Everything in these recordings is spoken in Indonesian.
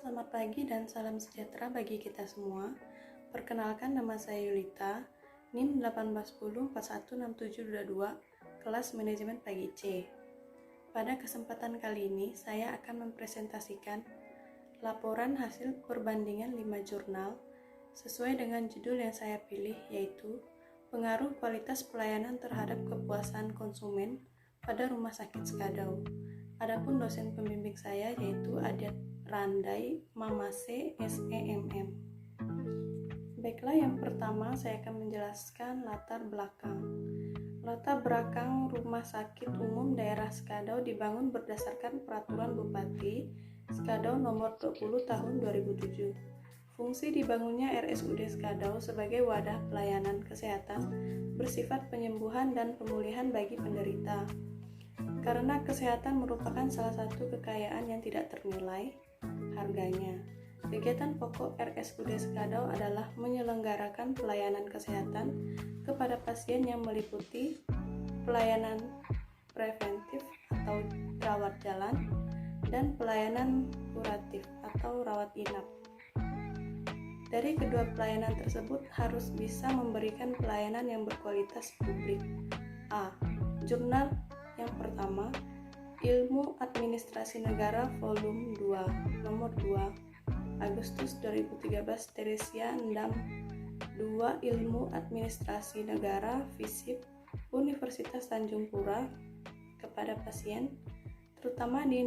Selamat pagi dan salam sejahtera bagi kita semua. Perkenalkan, nama saya Yulita, NIM 1810416722, kelas manajemen pagi C. Pada kesempatan kali ini, saya akan mempresentasikan laporan hasil perbandingan 5 jurnal sesuai dengan judul yang saya pilih, yaitu Pengaruh Kualitas Pelayanan Terhadap Kepuasan Konsumen pada Rumah Sakit Skadau. Adapun dosen pembimbing saya yaitu Adet Randai Mamase SEMM. Baiklah, yang pertama saya akan menjelaskan latar belakang. Latar belakang Rumah Sakit Umum Daerah Skadau dibangun berdasarkan Peraturan Bupati Skadau Nomor 20 Tahun 2007. Fungsi dibangunnya RSUD Skadau sebagai wadah pelayanan kesehatan bersifat penyembuhan dan pemulihan bagi penderita. Karena kesehatan merupakan salah satu kekayaan yang tidak ternilai harganya. Kegiatan pokok RSUD Skadau adalah menyelenggarakan pelayanan kesehatan kepada pasien yang meliputi pelayanan preventif atau rawat jalan dan pelayanan kuratif atau rawat inap. Dari kedua pelayanan tersebut harus bisa memberikan pelayanan yang berkualitas publik. A. Jurnal yang pertama, Ilmu Administrasi Negara Volume 2, Nomor 2, Agustus 2013, Teresia Endam 2, Ilmu Administrasi Negara FISIP Universitas Tanjung Pura kepada pasien, terutama di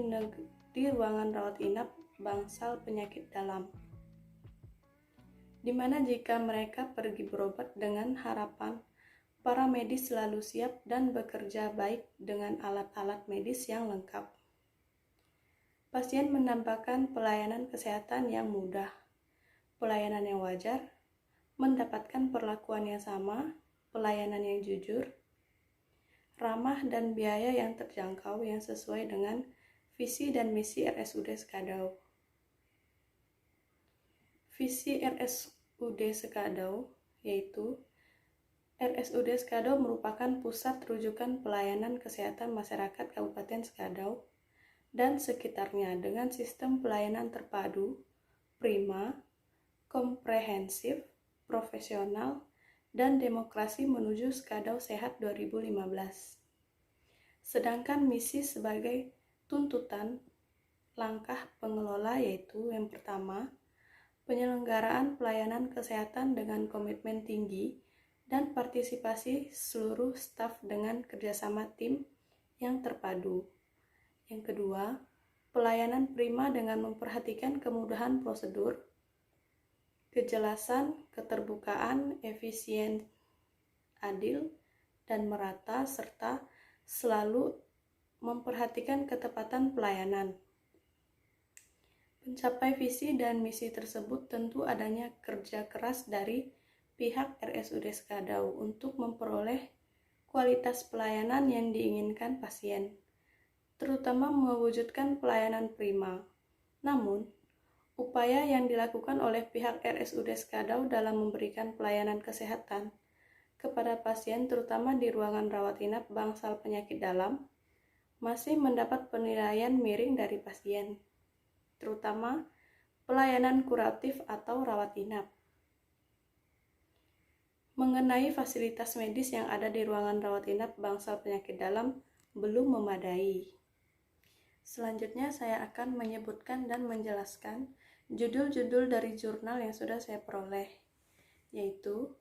ruangan rawat inap bangsal penyakit dalam, di mana jika mereka pergi berobat dengan harapan para medis selalu siap dan bekerja baik dengan alat-alat medis yang lengkap. Pasien mendapatkan pelayanan kesehatan yang mudah, pelayanan yang wajar, mendapatkan perlakuan yang sama, pelayanan yang jujur, ramah dan biaya yang terjangkau yang sesuai dengan visi dan misi RSUD Skadau. Visi RSUD Skadau yaitu RSUD Skadau merupakan pusat rujukan pelayanan kesehatan masyarakat Kabupaten Skadau dan sekitarnya dengan sistem pelayanan terpadu, prima, komprehensif, profesional, dan demokrasi menuju Skadau Sehat 2015. Sedangkan misi sebagai tuntutan langkah pengelola yaitu yang pertama, penyelenggaraan pelayanan kesehatan dengan komitmen tinggi dan partisipasi seluruh staf dengan kerjasama tim yang terpadu. Yang kedua, pelayanan prima dengan memperhatikan kemudahan prosedur, kejelasan, keterbukaan, efisien, adil, dan merata, serta selalu memperhatikan ketepatan pelayanan. Mencapai visi dan misi tersebut tentu adanya kerja keras dari pihak RSUD Skadau untuk memperoleh kualitas pelayanan yang diinginkan pasien, terutama mewujudkan pelayanan prima. Namun, upaya yang dilakukan oleh pihak RSUD Skadau dalam memberikan pelayanan kesehatan kepada pasien terutama di ruangan rawat inap bangsal penyakit dalam masih mendapat penilaian miring dari pasien, terutama pelayanan kuratif atau rawat inap. Mengenai fasilitas medis yang ada di ruangan rawat inap bangsal penyakit dalam belum memadai. Selanjutnya saya akan menyebutkan dan menjelaskan judul-judul dari jurnal yang sudah saya peroleh, yaitu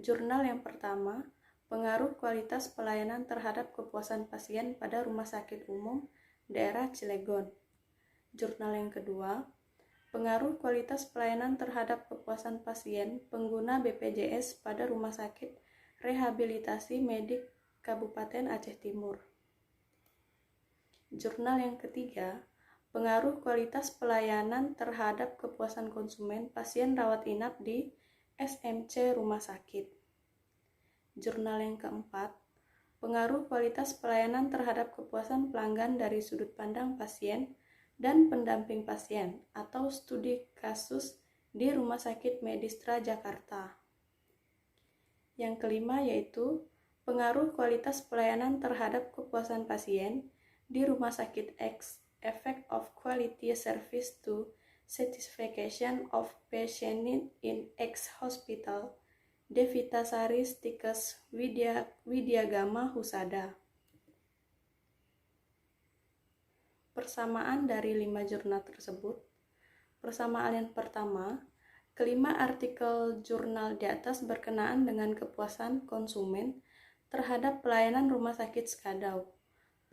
jurnal yang pertama, Pengaruh Kualitas Pelayanan Terhadap Kepuasan Pasien pada Rumah Sakit Umum Daerah Cilegon. Jurnal yang kedua, Pengaruh Kualitas Pelayanan Terhadap Kepuasan Pasien Pengguna BPJS pada Rumah Sakit Rehabilitasi Medik Kabupaten Aceh Timur. Jurnal yang ketiga, Pengaruh Kualitas Pelayanan Terhadap Kepuasan Konsumen Pasien Rawat Inap di SMC Rumah Sakit. Jurnal yang keempat, Pengaruh Kualitas Pelayanan Terhadap Kepuasan Pelanggan dari Sudut Pandang Pasien dan Pendamping Pasien atau Studi Kasus di Rumah Sakit Medistra Jakarta. Yang kelima yaitu Pengaruh Kualitas Pelayanan Terhadap Kepuasan Pasien di Rumah Sakit X, Effect of Quality Service to Certification of Patient in X Hospital, Devitasari Stikes Widyagama Husada. Persamaan dari 5 jurnal tersebut. Persamaan yang pertama, kelima artikel jurnal di atas berkenaan dengan kepuasan konsumen terhadap pelayanan rumah sakit Skadau.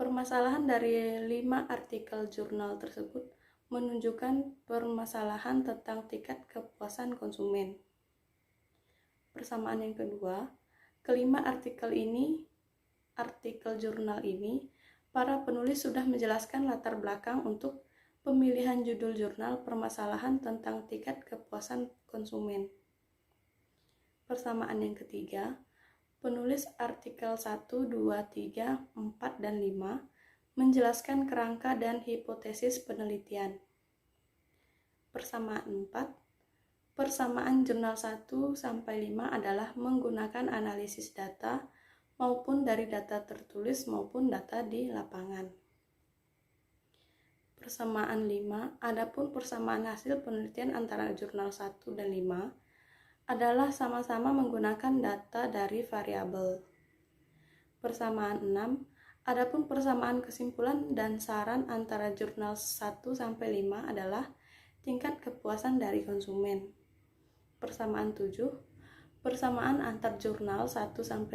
Permasalahan dari 5 artikel jurnal tersebut menunjukkan permasalahan tentang tingkat kepuasan konsumen. Persamaan yang kedua, kelima artikel jurnal ini, para penulis sudah menjelaskan latar belakang untuk pemilihan judul jurnal permasalahan tentang tingkat kepuasan konsumen. Persamaan yang ketiga, penulis artikel 1, 2, 3, 4, dan 5 menjelaskan kerangka dan hipotesis penelitian. Persamaan 4, persamaan jurnal 1-5 adalah menggunakan analisis data maupun dari data tertulis maupun data di lapangan. Persamaan 5, adapun persamaan hasil penelitian antara jurnal 1 dan 5 adalah sama-sama menggunakan data dari variabel. Persamaan 6, adapun persamaan kesimpulan dan saran antara jurnal 1-5 adalah tingkat kepuasan dari konsumen. Persamaan 7, persamaan antar jurnal 1-5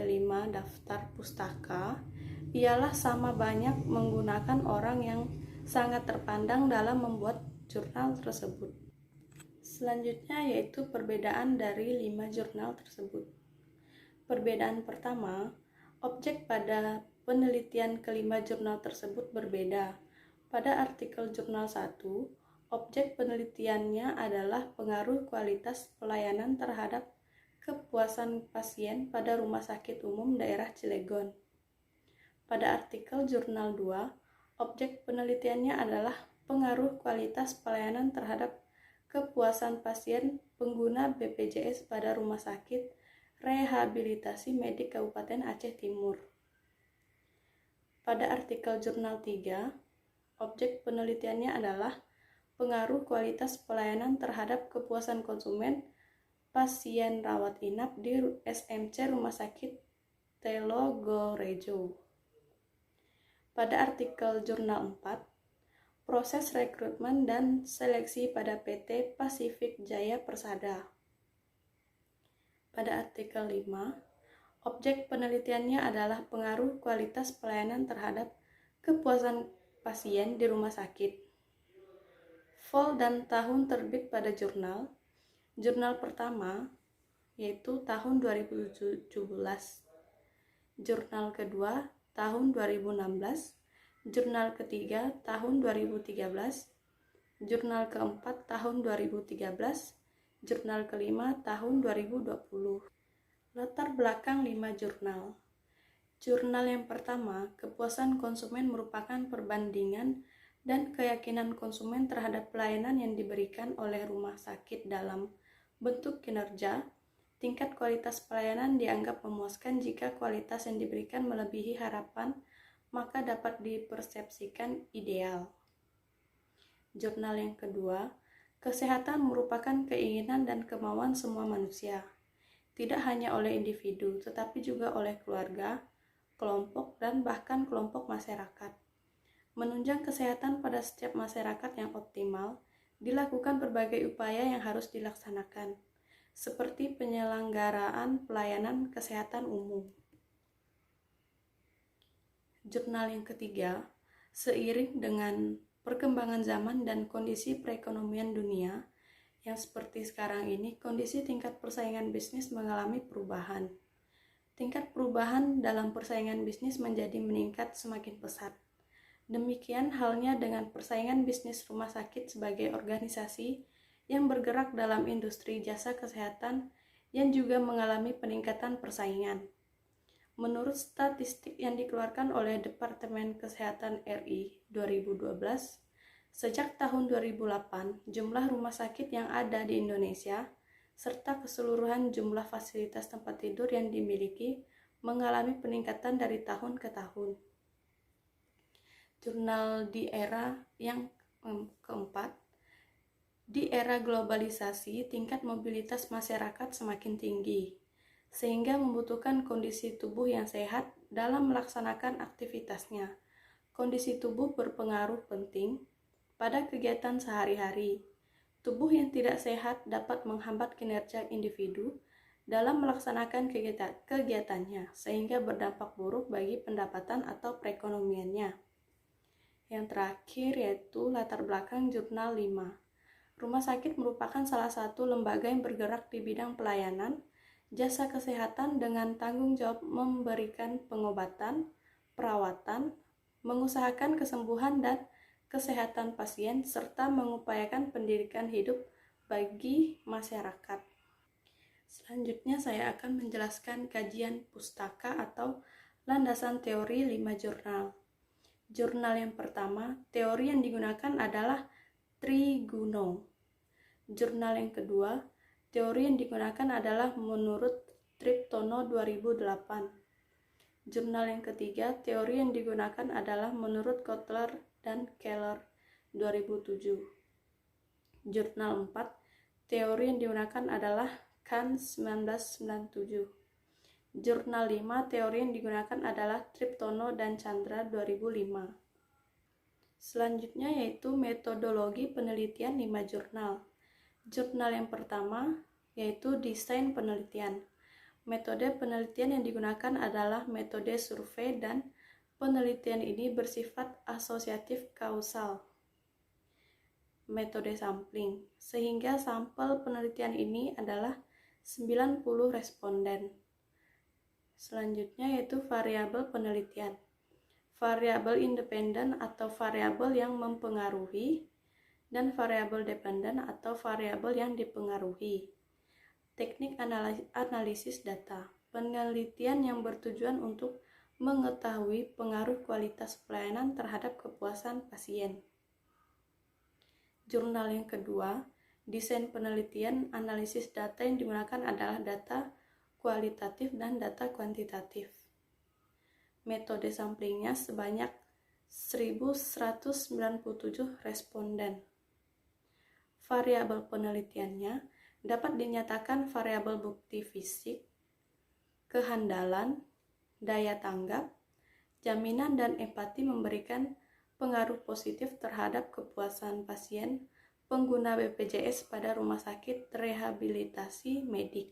daftar pustaka ialah sama banyak menggunakan orang yang sangat terpandang dalam membuat jurnal tersebut. Selanjutnya yaitu perbedaan dari 5 jurnal tersebut. Perbedaan pertama, objek pada penelitian kelima jurnal tersebut berbeda. Pada artikel jurnal 1, objek penelitiannya adalah pengaruh kualitas pelayanan terhadap kepuasan pasien pada Rumah Sakit Umum Daerah Cilegon. Pada artikel jurnal 2, objek penelitiannya adalah pengaruh kualitas pelayanan terhadap kepuasan pasien pengguna BPJS pada Rumah Sakit Rehabilitasi Medik Kabupaten Aceh Timur. Pada artikel jurnal 3, objek penelitiannya adalah pengaruh kualitas pelayanan terhadap kepuasan konsumen pasien rawat inap di SMC Rumah Sakit Telogorejo. Pada artikel jurnal 4, proses rekrutmen dan seleksi pada PT Pasifik Jaya Persada. Pada artikel 5, objek penelitiannya adalah pengaruh kualitas pelayanan terhadap kepuasan pasien di rumah sakit. Vol dan tahun terbit pada jurnal. Jurnal pertama yaitu tahun 2017. Jurnal kedua tahun 2016. Jurnal ketiga tahun 2013. Jurnal keempat tahun 2013. Jurnal kelima tahun 2020. Latar belakang 5 jurnal. Jurnal yang pertama, kepuasan konsumen merupakan perbandingan dan keyakinan konsumen terhadap pelayanan yang diberikan oleh rumah sakit dalam bentuk kinerja. Tingkat kualitas pelayanan dianggap memuaskan jika kualitas yang diberikan melebihi harapan, maka dapat dipersepsikan ideal. Jurnal yang kedua, kesehatan merupakan keinginan dan kemauan semua manusia, tidak hanya oleh individu, tetapi juga oleh keluarga, kelompok, dan bahkan kelompok masyarakat. Menunjang kesehatan pada setiap masyarakat yang optimal, dilakukan berbagai upaya yang harus dilaksanakan, seperti penyelenggaraan pelayanan kesehatan umum. Jurnal yang ketiga, seiring dengan perkembangan zaman dan kondisi perekonomian dunia yang seperti sekarang ini, kondisi tingkat persaingan bisnis mengalami perubahan. Tingkat perubahan dalam persaingan bisnis menjadi meningkat semakin pesat. Demikian halnya dengan persaingan bisnis rumah sakit sebagai organisasi yang bergerak dalam industri jasa kesehatan yang juga mengalami peningkatan persaingan. Menurut statistik yang dikeluarkan oleh Departemen Kesehatan RI 2012, sejak tahun 2008, jumlah rumah sakit yang ada di Indonesia serta keseluruhan jumlah fasilitas tempat tidur yang dimiliki mengalami peningkatan dari tahun ke tahun. Jurnal di era yang keempat, Di era globalisasi, tingkat mobilitas masyarakat semakin tinggi, sehingga membutuhkan kondisi tubuh yang sehat dalam melaksanakan aktivitasnya. Kondisi tubuh berpengaruh penting pada kegiatan sehari-hari. Tubuh yang tidak sehat dapat menghambat kinerja individu dalam melaksanakan kegiatannya, sehingga berdampak buruk bagi pendapatan atau perekonomiannya. Yang terakhir yaitu latar belakang jurnal 5. Rumah sakit merupakan salah satu lembaga yang bergerak di bidang pelayanan, jasa kesehatan dengan tanggung jawab memberikan pengobatan, perawatan, mengusahakan kesembuhan dan kesehatan pasien, serta mengupayakan pendidikan hidup bagi masyarakat. Selanjutnya saya akan menjelaskan kajian pustaka atau landasan teori 5 jurnal. Jurnal yang pertama, teori yang digunakan adalah Triguno. Jurnal yang kedua, teori yang digunakan adalah menurut Triptono 2008. Jurnal yang ketiga, teori yang digunakan adalah menurut Kotler dan Keller 2007. Jurnal 4, teori yang digunakan adalah Kahn 1997. Jurnal 5, teori yang digunakan adalah Triptono dan Chandra 2005. Selanjutnya yaitu metodologi penelitian 5 jurnal. Jurnal yang pertama yaitu desain penelitian. Metode penelitian yang digunakan adalah metode survei dan penelitian ini bersifat asosiatif kausal. Metode sampling, sehingga sampel penelitian ini adalah 90 responden. Selanjutnya yaitu variabel penelitian. Variabel independen atau variabel yang mempengaruhi, dan variabel dependen atau variabel yang dipengaruhi. Teknik analisis data, penelitian yang bertujuan untuk mengetahui pengaruh kualitas pelayanan terhadap kepuasan pasien. Jurnal yang kedua, desain penelitian, analisis data yang digunakan adalah data kualitatif dan data kuantitatif. Metode samplingnya sebanyak 1197 responden. Variabel penelitiannya dapat dinyatakan variabel bukti fisik, kehandalan, daya tanggap, jaminan dan empati memberikan pengaruh positif terhadap kepuasan pasien pengguna BPJS pada rumah sakit rehabilitasi medik.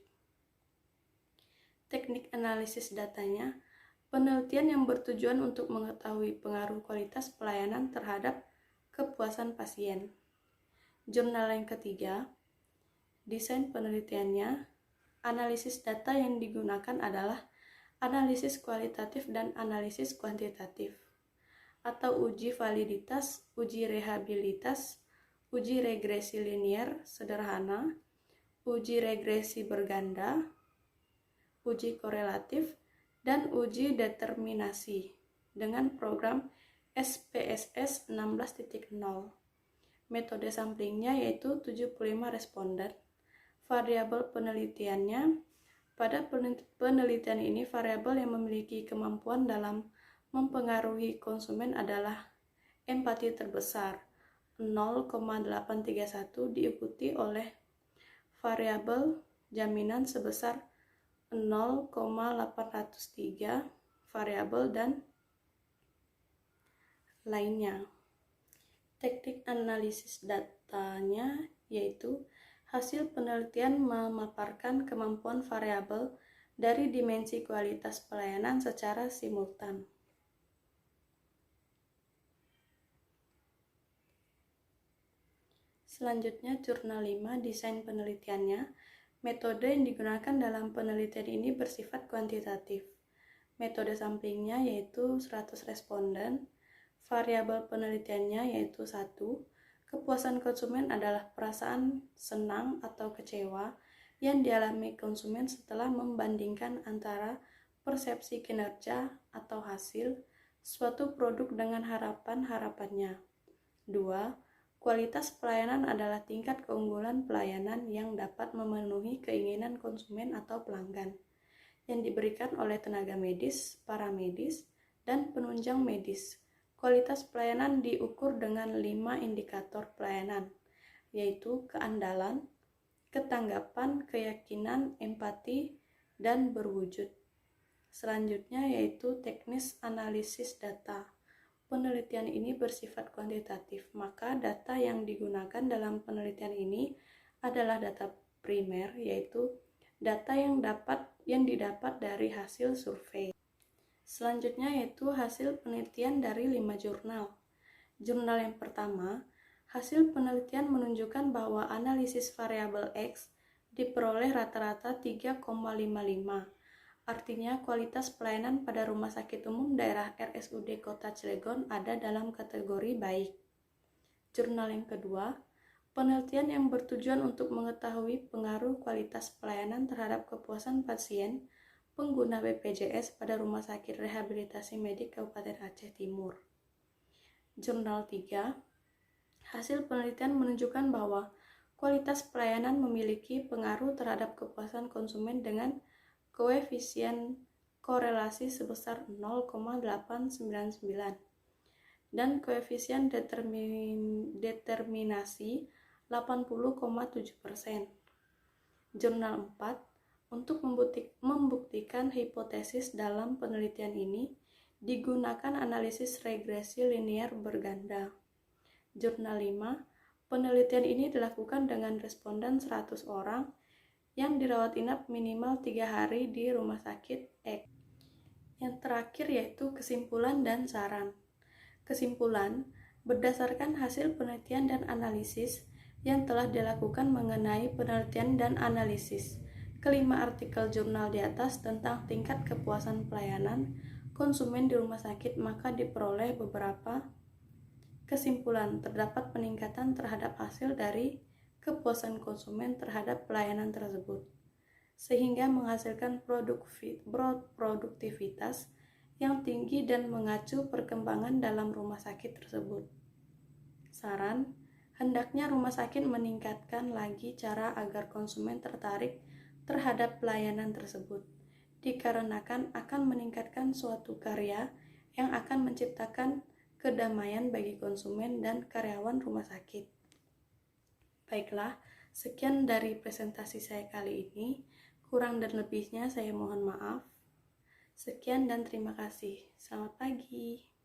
Teknik analisis datanya, penelitian yang bertujuan untuk mengetahui pengaruh kualitas pelayanan terhadap kepuasan pasien. Jurnal yang ketiga, desain penelitiannya, analisis data yang digunakan adalah analisis kualitatif dan analisis kuantitatif, atau uji validitas, uji rehabilitas, uji regresi linier sederhana, uji regresi berganda, uji korelatif, dan uji determinasi dengan program SPSS 16.0. Metode samplingnya yaitu 75 responden. Variabel penelitiannya, pada penelitian ini variabel yang memiliki kemampuan dalam mempengaruhi konsumen adalah empati terbesar 0,831 diikuti oleh variabel jaminan sebesar 0,803 variabel dan lainnya. Teknik analisis datanya yaitu hasil penelitian memaparkan kemampuan variabel dari dimensi kualitas pelayanan secara simultan. Selanjutnya jurnal 5 desain penelitiannya. Metode yang digunakan dalam penelitian ini bersifat kuantitatif. Metode samplingnya yaitu 100 responden. Variabel penelitiannya yaitu 1. Kepuasan konsumen adalah perasaan senang atau kecewa yang dialami konsumen setelah membandingkan antara persepsi kinerja atau hasil suatu produk dengan harapan-harapannya. 2. Kualitas pelayanan adalah tingkat keunggulan pelayanan yang dapat memenuhi keinginan konsumen atau pelanggan yang diberikan oleh tenaga medis, paramedis, dan penunjang medis. Kualitas pelayanan diukur dengan 5 indikator pelayanan. yaitu keandalan, ketanggapan, keyakinan, empati, dan berwujud. Selanjutnya yaitu teknis analisis data. Penelitian ini bersifat kuantitatif, maka data yang digunakan dalam penelitian ini adalah data primer, yaitu data yang didapat dari hasil survei. Selanjutnya yaitu hasil penelitian dari 5 jurnal. Jurnal yang pertama, hasil penelitian menunjukkan bahwa analisis variabel X diperoleh rata-rata 3,55. Artinya, kualitas pelayanan pada Rumah Sakit Umum Daerah RSUD Kota Cilegon ada dalam kategori baik. Jurnal yang kedua, penelitian yang bertujuan untuk mengetahui pengaruh kualitas pelayanan terhadap kepuasan pasien pengguna BPJS pada Rumah Sakit Rehabilitasi Medik Kabupaten Aceh Timur. Jurnal 3, hasil penelitian menunjukkan bahwa kualitas pelayanan memiliki pengaruh terhadap kepuasan konsumen dengan koefisien korelasi sebesar 0,899 dan koefisien determinasi 80,7%. Jurnal 4, untuk membuktikan hipotesis dalam penelitian ini digunakan analisis regresi linear berganda. Jurnal 5, penelitian ini dilakukan dengan responden 100 orang yang dirawat inap minimal 3 hari di rumah sakit X. Yang terakhir yaitu kesimpulan dan saran. Kesimpulan, berdasarkan hasil penelitian dan analisis yang telah dilakukan mengenai penelitian dan analisis kelima artikel jurnal di atas tentang tingkat kepuasan pelayanan konsumen di rumah sakit, maka diperoleh beberapa kesimpulan. Terdapat peningkatan terhadap hasil dari kepuasan konsumen terhadap pelayanan tersebut, sehingga menghasilkan produktivitas yang tinggi dan mengacu perkembangan dalam rumah sakit tersebut. Saran, hendaknya rumah sakit meningkatkan lagi cara agar konsumen tertarik terhadap pelayanan tersebut, dikarenakan akan meningkatkan suatu karya yang akan menciptakan kedamaian bagi konsumen dan karyawan rumah sakit. Baiklah, sekian dari presentasi saya kali ini. Kurang dan lebihnya saya mohon maaf. Sekian dan terima kasih. Selamat pagi.